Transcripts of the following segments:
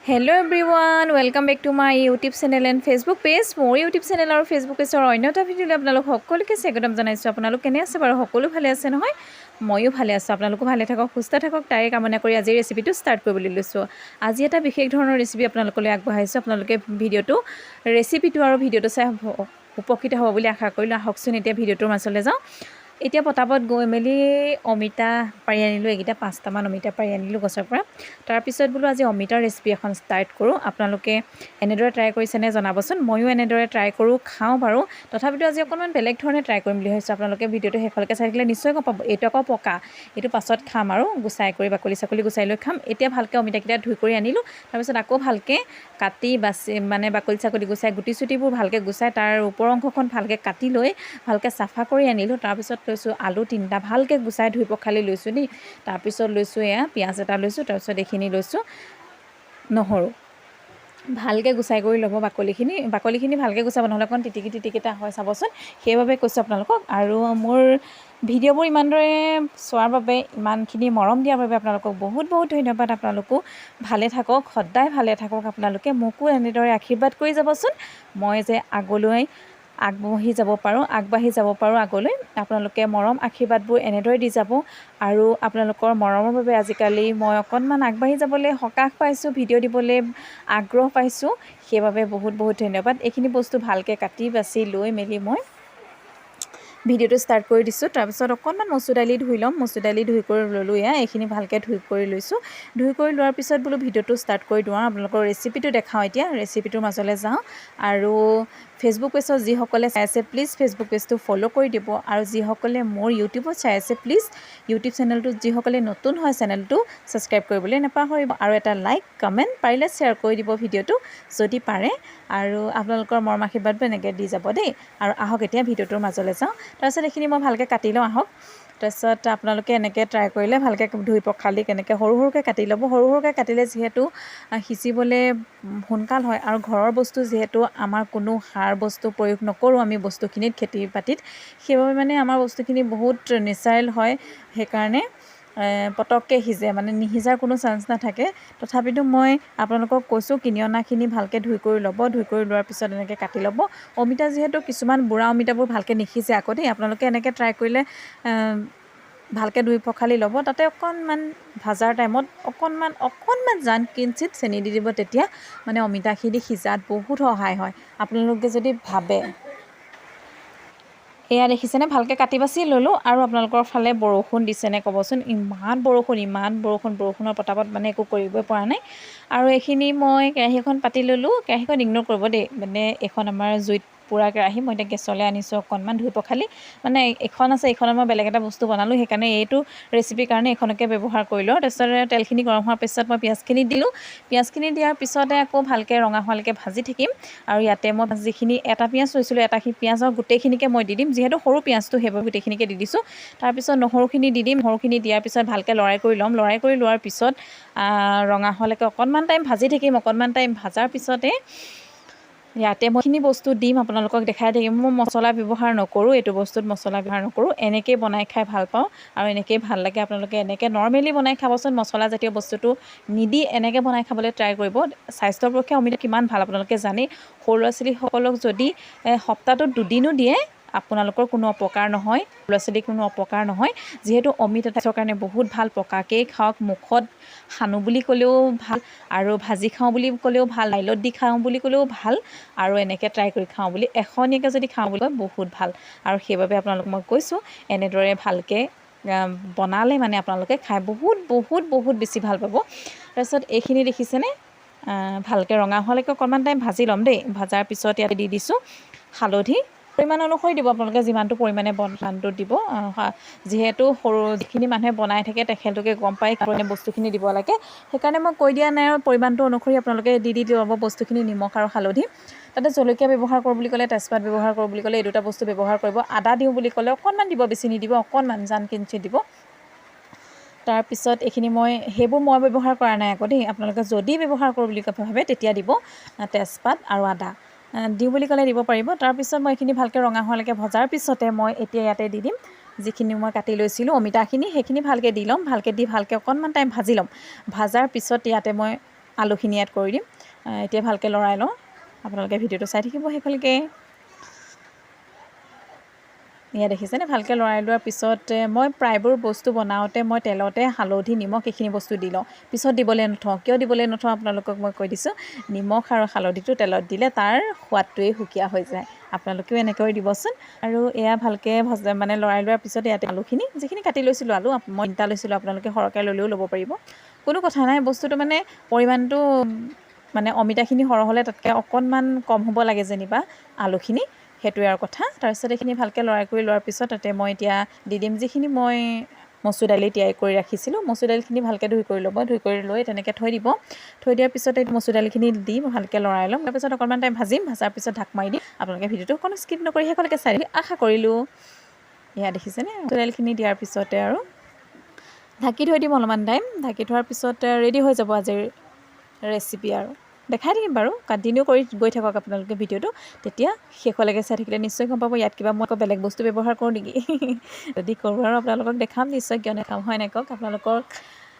Hello everyone, welcome back to my YouTube channel and Facebook page. More YouTube channel আৰু Facebook page ৰ অন্য এটা video' আপোনালোক সকলোকে স্বাগতম জনাইছো। আপোনালোক কেনে আছে বাৰু? সকলো ভালে আছে নহয়? ময়ো ভালে আছো। আপোনালোকো ভালে থাকক, সুস্থ থাকক তাৰে কামনা কৰি আজি ৰেচিপিটো ষ্টাৰ্ট কৰিবলৈ লৈছো। আজি এটা বিশেষ ধৰণৰ ৰেচিপি আপোনালোকলৈ আগবঢ়াইছো। আপোনালোকে ৰেচিপিটো আৰু ভিডিঅ'টো চাই উপকৃত হ'ব বুলি আশা কৰিলো। আহকচোন এতিয়া ভিডিঅ'টোৰ মাজলৈ যাওঁ। এতিয়া পটাপট গৈ মেলি অমিতা পাৰি আনিলোঁ। এইকেইটা 5টামান অমিতা পাৰি আনিলোঁ গছৰ পৰা। তাৰপিছত বোলো আজি অমিতাৰ ৰেচিপি এখন ষ্টাৰ্ট কৰোঁ। আপোনালোকে এনেদৰে ট্ৰাই কৰিছেনে জনাবচোন। ময়ো এনেদৰে ট্ৰাই কৰোঁ, খাওঁ বাৰু। তথাপিতো আজি অকণমান বেলেগ ধৰণে ট্ৰাই কৰিম বুলি ভাবিছোঁ। আপোনালোকে ভিডিঅ'টো শেষলৈকে চাই থাকিলে নিশ্চয় গম পাব। এইটো আকৌ পকা, এইটো পাছত খাম আৰু গুচাই কৰি বাকলি গুচাই লৈ খাম। এতিয়া ভালকৈ অমিতাকেইটা ধুই কৰি আনিলোঁ। তাৰপিছত আকৌ ভালকৈ কাটি বাচি বাকলি গুচাই গুটি চুটিবোৰ ভালকৈ গুচাই তাৰ ওপৰ অংশখন ভালকৈ কাটি লৈ ভালকৈ চাফা কৰি আনিলোঁ। তাৰপিছত লৈছোঁ আলু 3টা ভালকৈ গুচাই ধুই পখালি লৈছোঁ দেই। তাৰপিছত লৈছোঁ এয়া পিঁয়াজ এটা লৈছোঁ। তাৰপিছত এইখিনি লৈছোঁ নহৰু ভালকৈ গুচাই কৰি ল'ব। বাকলিখিনি ভালকৈ গুচাব, নহ'লে অকণ তিটিকি এটা হয় চাবচোন। সেইবাবে কৈছোঁ আপোনালোকক। আৰু মোৰ ভিডিঅ'বোৰ ইমানদৰে চোৱাৰ বাবে, ইমানখিনি মৰম দিয়াৰ বাবে আপোনালোকক বহুত ধন্যবাদ। আপোনালোকো ভালে থাকক, সদায় ভালে থাকক। আপোনালোকে মোকো এনেদৰে আশীৰ্বাদ কৰি যাবচোন। মই যে আগলৈ আগবাঢ়ি যাব পাৰোঁ আগলৈ। আপোনালোকে মৰম আশীৰ্বাদবোৰ এনেদৰে দি যাব। আৰু আপোনালোকৰ মৰমৰ বাবে আজিকালি মই অকণমান আগবাঢ়ি যাবলৈ সকাহ পাইছোঁ, ভিডিঅ' দিবলৈ আগ্ৰহ পাইছোঁ। সেইবাবে বহুত ধন্যবাদ। এইখিনি বস্তু ভালকৈ কাটি বাছি লৈ মেলি মই ভিডিঅ'টো ষ্টাৰ্ট কৰি দিছোঁ। তাৰপিছত অকণমান মচুৰ দালি ধুই ল'ম। মচুৰ দালি ধুই কৰি ল'লোঁ। এইখিনি ভালকৈ ধুই কৰি লৈছোঁ। ধুই কৰি লোৱাৰ পিছত বোলো ভিডিঅ'টো ষ্টাৰ্ট কৰি দিওঁ আৰু আপোনালোকৰ ৰেচিপিটো দেখাওঁ। এতিয়া ৰেচিপিটোৰ মাজলৈ যাওঁ। আৰু ফেচবুক পেজত যিসকলে চাই আছে প্লিজ ফেচবুক পেজটো ফ'ল' কৰি দিব। আৰু যিসকলে মোৰ ইউটিউবত চাই আছে প্লিজ ইউটিউব চেনেলটোত যিসকলে নতুন হয় চেনেলটো ছাবস্ক্ৰাইব কৰিবলৈ নাপাহৰিব। আৰু এটা লাইক কমেণ্ট পাৰিলে শ্বেয়াৰ কৰি দিব ভিডিঅ'টো যদি পাৰে। আৰু আপোনালোকৰ মৰম আশীৰ্বাদবোৰ এনেকৈ দি যাব দেই। আৰু আহক এতিয়া ভিডিঅ'টোৰ মাজলৈ যাওঁ। তাৰপিছত এইখিনি মই ভালকৈ কাটি লওঁ আহক। তাৰপিছত আপোনালোকে এনেকৈ ট্ৰাই কৰিলে ভালকৈ ধুই পখালি কেনেকৈ সৰুকৈ কাটি ল'ব। সৰুকৈ কাটিলে যিহেতু সিচিবলৈ সোনকাল হয়। আৰু ঘৰৰ বস্তু যিহেতু আমাৰ কোনো সাৰ বস্তু প্ৰয়োগ নকৰোঁ আমি বস্তুখিনিত, খেতি বাতিত, সেইবাবে আমাৰ বস্তুখিনি বহুত নেচাৰেল হয়। সেইকাৰণে পটককৈ সিজে, নিসিজাৰ কোনো চান্স নাথাকে। তথাপিতো মই আপোনালোকক কৈছোঁ কিনি অনাখিনি ভালকৈ ধুই কৰি ল'ব। ধুই কৰি লোৱাৰ পিছত এনেকৈ কাটি ল'ব। অমিতা যিহেতু কিছুমান বুঢ়া অমিতাবোৰ ভালকৈ নিসিজে আকৌ দেই। আপোনালোকে এনেকৈ ট্ৰাই কৰিলে ভালকৈ ধুই পখালি ল'ব। তাতে অকণমান ভাজাৰ টাইমত অকণমান কিঞ্চিত চেনি দি দিব। তেতিয়া অমিতাখিনি সিজাত বহুত সহায় হয়। আপোনালোকে যদি ভাবে এয়া দেখিছেনে, ভালকৈ কাটি বাছি ল'লোঁ। আৰু আপোনালোকৰ ফালে বৰষুণ দিছেনে ক'বচোন। ইমান বৰষুণৰ পতাপত একো কৰিবই পৰা নাই। আৰু এইখিনি মই কেৰাহী এখন পাতি ল'লোঁ। কেৰাহীখন ইগন'ৰ কৰিব দেই, এইখন আমাৰ জুইত পুৰা কেৰাহী। মই এতিয়া গেছলৈ আনিছোঁ অকণমান ধুই পখালি। এখন আছে, এইখনত মই বেলেগ এটা বস্তু বনালোঁ। সেইকাৰণে এইটো ৰেচিপিৰ কাৰণে এইখনকে ব্যৱহাৰ কৰি লওঁ। তাৰপিছত তেলখিনি গৰম হোৱাৰ পিছত মই পিঁয়াজখিনি দিলোঁ। পিঁয়াজখিনি দিয়াৰ পিছতে আকৌ ভালকৈ ৰঙা হোৱালৈকে ভাজি থাকিম। আৰু ইয়াতে মই যিখিনি এটা পিঁয়াজ লৈছিলোঁ, এটা পিঁয়াজৰ গোটেইখিনিকে মই দি দিম। যিহেতু সৰু পিঁয়াজটো সেইবাবে গোটেইখিনিকে দি দিছোঁ। তাৰপিছত নহৰুখিনি দি দিম। নহৰুখিনি দিয়াৰ পিছত ভালকৈ লৰাই কৰি ল'ম। লৰাই কৰি লোৱাৰ পিছত ৰঙা হোৱালৈকে অকণমান টাইম ভাজি থাকিম। অকণমান টাইম ভাজাৰ পিছতে ইয়াতে মই এইখিনি বস্তু দিম, আপোনালোকক দেখাই থাকিম। মই মছলা ব্যৱহাৰ নকৰোঁ, এইটো বস্তুত মছলা ব্যৱহাৰ নকৰোঁ। এনেকৈয়ে বনাই খাই ভাল পাওঁ আৰু এনেকৈয়ে ভাল লাগে। আপোনালোকে এনেকৈ নৰ্মেলি বনাই খাবচোন, মছলাজাতীয় বস্তুটো নিদি এনেকৈ বনাই খাবলৈ ট্ৰাই কৰিব। স্বাস্থ্যৰ পক্ষে অমিতা কিমান ভাল আপোনালোকে জানেই। সৰু ল'ৰা ছোৱালীসকলক যদি সপ্তাহটোত 2 দিনো দিয়ে আপোনালোকৰ কোনো অপকাৰ নহয়, ল'ৰা ছোৱালীৰ কোনো অপকাৰ নহয়। যিহেতু অমিতা স্বাস্থ্যৰ কাৰণে বহুত ভাল। পকাকেই খাওক, মুখত সানো বুলি ক'লেও ভাল, আৰু ভাজি খাওঁ বুলি ক'লেও ভাল, দাইলত দি খাওঁ বুলি ক'লেও ভাল, আৰু এনেকৈ ট্ৰাই কৰি খাওঁ বুলি এখনীয়াকৈ যদি খাওঁ বুলি কয় বহুত ভাল। আৰু সেইবাবে আপোনালোকক মই কৈছোঁ এনেদৰে ভালকৈ বনালে আপোনালোকে খাই বহুত বেছি ভাল পাব। তাৰপিছত এইখিনি দেখিছেনে, ভালকৈ ৰঙা হোৱালৈকে অকণমান টাইম ভাজি ল'ম দেই। ভাজাৰ পিছত ইয়াতে দি দিছোঁ হালধি। পৰিমাণ অনুসৰি দিব, আপোনালোকে যিমানটো পৰিমাণে সিমানটো দিব। যিহেতু যিখিনি মানুহে বনাই থাকে তেখেতলোকে গম পায় বস্তুখিনি দিব লাগে। সেইকাৰণে মই কৈ দিয়া নাই। আৰু পৰিমাণটো অনুসৰি আপোনালোকে দি ল'ব বস্তুখিনি, নিমখ আৰু হালধি। তাতে জলকীয়া ব্যৱহাৰ কৰোঁ বুলি ক'লে, তেজপাত ব্যৱহাৰ কৰোঁ বুলি ক'লে এই দুটা বস্তু ব্যৱহাৰ কৰিব। আদা দিওঁ বুলি ক'লে অকণমান দিব, বেছি নিদিব, অকণমান কিঞ্চিত দিব। তাৰপিছত এইখিনি সেইবোৰ মই ব্যৱহাৰ কৰা নাই আকৌ দেই। আপোনালোকে যদি ব্যৱহাৰ কৰোঁ বুলি ভাবে তেতিয়া দিব। তেজপাত আৰু আদা দিওঁ বুলি ক'লে দিব পাৰিব। তাৰপিছত মই এইখিনি ভালকৈ ৰঙা হোৱালৈকে ভজাৰ পিছতে মই এতিয়া ইয়াতে দি দিম যিখিনি মই কাটি লৈছিলোঁ অমিতাখিনি। সেইখিনি ভালকৈ দি ল'ম। ভালকৈ অকণমান টাইম ভাজি ল'ম। ভাজাৰ পিছত ইয়াতে মই আলুখিনি এড কৰি দিম। এতিয়া ভালকৈ লৰাই লওঁ, আপোনালোকে ভিডিঅ'টো চাই থাকিব শেষলৈকে। এয়া দেখিছেনে, ভালকৈ লৰাই লোৱাৰ পিছত মই প্ৰায়বোৰ বস্তু বনাওঁতে মই তেলতে হালধি নিমখ এইখিনি বস্তু দি লওঁ, পিছত দিবলৈ নথওঁ। কিয় দিবলৈ নথওঁ আপোনালোকক মই কৈ দিছোঁ, নিমখ আৰু হালধিটো তেলত দিলে তাৰ সোৱাদটোৱেই সুকীয়া হৈ যায়। আপোনালোকেও এনেকৈ দিবচোন। আৰু এয়া ভালকৈ মানে লৰাই লোৱাৰ পিছত ইয়াতে আলুখিনি যিখিনি কাটি লৈছিলোঁ, আলু মই 3টা লৈছিলোঁ, আপোনালোকে সৰহকৈ ল'লেও ল'ব পাৰিব, কোনো কথা নাই। বস্তুটো মানে পৰিমাণটো মানে অমিতাখিনি সৰহ হ'লে তাতকৈ অকণমান কম হ'ব লাগে যেনিবা আলুখিনি, সেইটোৱে আৰু কথা। তাৰপিছত এইখিনি ভালকৈ লৰাই কৰি লোৱাৰ পিছত তাতে মই এতিয়া দি দিম যিখিনি মই মচুৰ দালি তিয়াই কৰি ৰাখিছিলোঁ। মচুৰ দালিখিনি ভালকৈ ধুই কৰি ল'ব, ধুই কৰি লৈ তেনেকৈ থৈ দিব। থৈ দিয়াৰ পিছত এই মচুৰ দালিখিনি দি ভালকৈ লৰাই ল'ম। তাৰপিছত অকণমান টাইম ভাজিম, ভাজাৰ পিছত ঢাক মাৰি দিম। আপোনালোকে ভিডিঅ'টো অকণো স্কিপ নকৰি শেষলৈকে চাই দিম আশা কৰিলোঁ। এয়া দেখিছেনে, মচুৰ দালিখিনি দিয়াৰ পিছতে আৰু ঢাকি থৈ দিম অলপমান টাইম। ঢাকি থোৱাৰ পিছত ৰেডি হৈ যাব আজিৰ ৰেচিপি। আৰু দেখাই থাকিম বাৰু, কণ্টিনিউ কৰি গৈ থাকক আপোনালোকে ভিডিঅ'টো, তেতিয়া শেষলৈকে চাই থাকিলে নিশ্চয় গম পাব ইয়াত কিবা মই আকৌ বেলেগ বস্তু ব্যৱহাৰ কৰোঁ নেকি। যদি কৰোঁ আৰু আপোনালোকক দেখাম নিশ্চয়, কিয় নেখাম, হয় নাই কওক। আপোনালোকক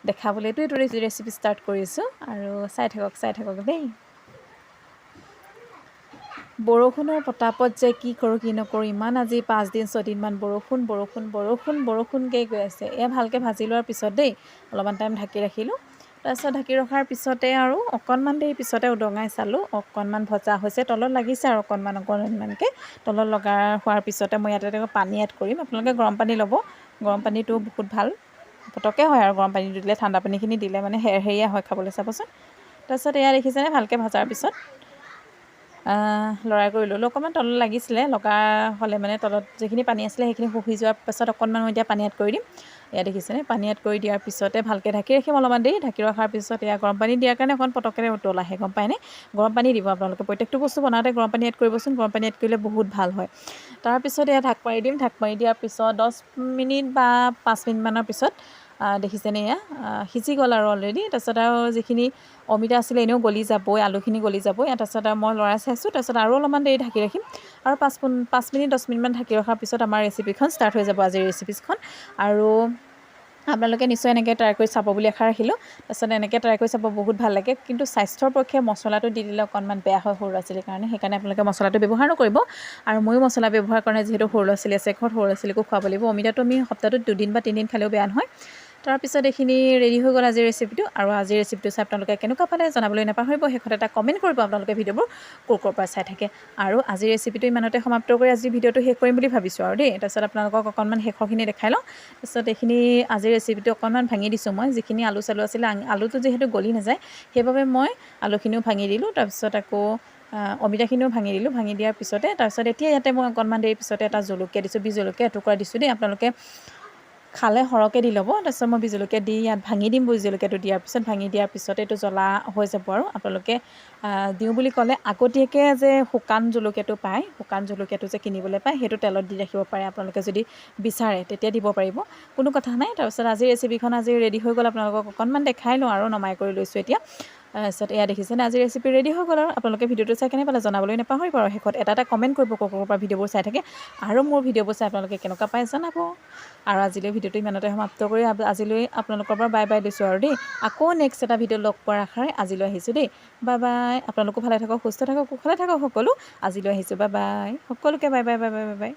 দেখাবলৈতো এইটো ৰেচিপি ষ্টাৰ্ট কৰিছোঁ, আৰু চাই থাকক দেই। বৰষুণৰ পতাপত যে কি কৰোঁ কি নকৰোঁ, ইমান আজি 5 দিন 6 দিনমান বৰষুণকৈ গৈ আছে। এয়া ভালকৈ ভাজি লোৱাৰ পিছত দেই অলপমান টাইম ঢাকি ৰাখিলোঁ। তাৰপিছত ঢাকি ৰখাৰ পিছতে আৰু অকণমান দেৰি পিছতে উদঙাই চালোঁ, অকণমান ভজা হৈছে, তলত লাগিছে আৰু অকণমানকৈ তলত হোৱাৰ পিছতে মই ইয়াতে পানী এড কৰিম। আপোনালোকে গৰম পানী ল'ব, গৰম পানীটো বহুত ভাল, পটককৈ হয় আৰু গৰম পানীটো দিলে। ঠাণ্ডা পানীখিনি দিলে মানে হেৰিয়া হয় খাবলৈ, চাবচোন। তাৰপিছত এয়া দেখিছেনে, ভালকৈ ভজাৰ পিছত লৰাই কৰি ল'লোঁ। অকণমান তলত লাগিছিলে, লগা হ'লে মানে তলত যিখিনি পানী আছিলে সেইখিনি শুহি যোৱাৰ পাছত অকণমান মই এতিয়া পানী এড কৰি দিম। এয়া দেখিছেনে, পানী এড কৰি দিয়াৰ পিছতে ভালকৈ ঢাকি ৰাখিম অলপমান দেৰি। ঢাকি ৰখাৰ পিছত এয়া গৰম পানী দিয়াৰ কাৰণে অকণ পটককৈ উতল আহে, গম পায়নে। গৰম পানী দিব আপোনালোকে, প্ৰত্যেকটো বস্তু বনাওঁতে গৰম পানী এড কৰিবচোন, গৰম পানী এড কৰিলে বহুত ভাল হয়। তাৰপিছত এয়া ঢাক মাৰি দিম। ঢাক মাৰি দিয়াৰ পিছত 10 মিনিট বা 5 মিনিটমানৰ পিছত দেখিছেনে এয়া সিজি গ'ল আৰু অলৰেডি। তাৰপিছত আৰু যিখিনি অমিতা আছিলে এনেও গলি যাবই, আলুখিনি গলি যাবই। তাৰপিছত আৰু মই লৰাই চাইছোঁ, তাৰপিছত আৰু অলপমান দেৰি ঢাকি ৰাখিম। আৰু 5 মিনিট 10 মিনিটমান ঢাকি ৰখাৰ পিছত আমাৰ ৰেচিপিখন ষ্টাৰ্ট হৈ যাব, আজিৰ ৰেচিপিখন। আৰু আপোনালোকে নিশ্চয় এনেকৈ ট্ৰাই কৰি চাব বুলি আশা ৰাখিলোঁ। তাৰপিছত এনেকৈ ট্ৰাই কৰি চাব, বহুত ভাল লাগে। কিন্তু স্বাস্থ্যৰ পক্ষে মছলাটো দি দিলে অকণমান বেয়া হয় সৰু ল'ৰা ছোৱালীৰ কাৰণে, সেইকাৰণে আপোনালোকে মছলাটো ব্যৱহাৰ নকৰিব। আৰু ময়ো মছলা ব্যৱহাৰ কৰা নাই, যিহেতু সৰু ল'ৰা ছোৱালী আছে ঘৰত, সৰু ল'ৰা ছোৱালীকো খুৱাব লাগিব। অমিতাটো আমি সপ্তাহটোত 2 দিন বা 3 দিন খালেও বেয়া নহয়। তাৰপিছত এইখিনি ৰেডি হৈ গ'ল আজিৰ ৰেচিপিটো। আৰু আজিৰ ৰেচিপিটো চাই আপোনালোকে কেনেকুৱা পালে জনাবলৈ নাপাহৰিব। শেষত এটা কমেণ্ট কৰিব আপোনালোকে ভিডিঅ'বোৰ ক'ৰ পৰা চাই থাকে। আৰু আজিৰ ৰেচিপিটো ইমানতে সমাপ্ত কৰি আজিৰ ভিডিঅ'টো শেষ কৰিম বুলি ভাবিছোঁ আৰু দেই। তাৰপিছত আপোনালোকক অকণমান শেষৰখিনি দেখাই লওঁ। তাৰপিছত এইখিনি আজিৰ ৰেচিপিটো অকণমান ভাঙি দিছোঁ মই, যিখিনি আলু চালু আছিলে, আলুটো যিহেতু গলি নাযায় সেইবাবে মই আলুখিনিও ভাঙি দিলোঁ। তাৰপিছত আকৌ অমিতাখিনিও ভাঙি দিলোঁ। ভাঙি দিয়াৰ পিছতে তাৰপিছত এতিয়া ইয়াতে মই অকণমান দেৰি পিছতে এটা জলকীয়া দিছোঁ, বিহ জলকীয়া এটুকুৰা দিছোঁ দেই। আপোনালোকে খালে সৰহকৈ দি ল'ব। তাৰপিছত মই বিহ জলকীয়া দি ইয়াত ভাঙি দিম। বিহ জলকীয়াটো দিয়াৰ পিছত, ভাঙি দিয়াৰ পিছত এইটো জ্বলা হৈ যাব। আৰু আপোনালোকে দিওঁ বুলি ক'লে আগতীয়াকৈ যে শুকান জলকীয়াটো পায়, শুকান জলকীয়াটো যে কিনিবলৈ পায়, সেইটো তেলত দি ৰাখিব পাৰে আপোনালোকে যদি বিচাৰে, তেতিয়া দিব পাৰিব, কোনো কথা নাই। তাৰপিছত আজিৰ ৰেচিপিখন আজি ৰেডি হৈ গ'ল। আপোনালোকক অকণমান দেখাই লওঁ আৰু নমাই কৰি লৈছোঁ এতিয়া। তাৰপিছত এয়া দেখিছেনে, আজি ৰেচিপি ৰেডি হৈ গ'ল। আৰু আপোনালোকে ভিডিঅ'টো চাই কেনে পালে জনাবলৈ নাপাহৰিব। আৰু শেষত এটা কমেণ্ট কৰিব, ক'ৰ পৰা ভিডিঅ'বোৰ চাই থাকে, আৰু মোৰ ভিডিঅ'বোৰ চাই আপোনালোকে কেনেকুৱা পায় জনাব। আৰু আজিলৈ ভিডিঅ'টো ইমানতে সমাপ্ত কৰি আজিলৈ আপোনালোকৰ পৰা বাই বাই দিছোঁ আৰু দেই। আকৌ নেক্সট এটা ভিডিঅ' লগ পোৱাৰ আশাৰে আজিলৈ আহিছোঁ দেই। Bye bye. আপোনালোকো ভালে থাকক, সুস্থ থাকক, কুশলে থাকক সকলো। আজিলৈ আহিছোঁ, বাই বাই সকলোকে, bye bye bye bye bye bye.